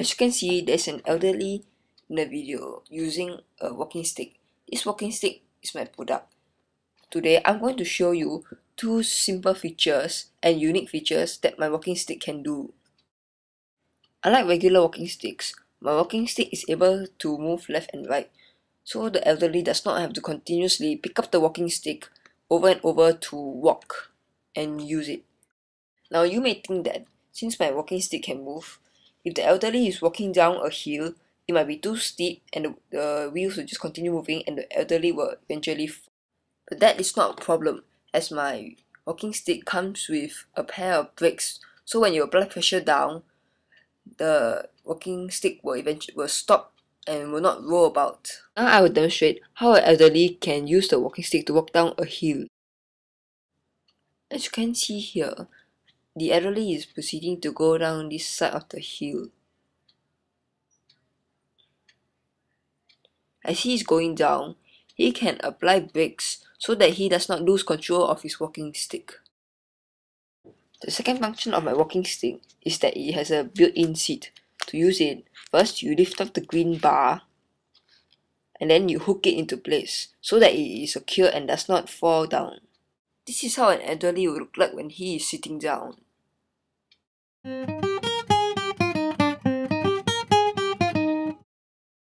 As you can see, there's an elderly in the video using a walking stick. This walking stick is my product. Today, I'm going to show you two simple features and unique features that my walking stick can do. Unlike regular walking sticks, my walking stick is able to move left and right, so the elderly does not have to continuously pick up the walking stick over and over to walk and use it. Now you may think that since my walking stick can move, if the elderly is walking down a hill, it might be too steep and the wheels will just continue moving and the elderly will eventually fall. But that is not a problem, as my walking stick comes with a pair of brakes, so when you apply pressure down, the walking stick will stop and will not roll about. Now I will demonstrate how an elderly can use the walking stick to walk down a hill. As you can see here, the elderly is proceeding to go down this side of the hill. As he is going down, he can apply brakes so that he does not lose control of his walking stick. The second function of my walking stick is that it has a built-in seat. To use it, first you lift up the green bar and then you hook it into place so that it is secure and does not fall down. This is how an elderly will look like when he is sitting down.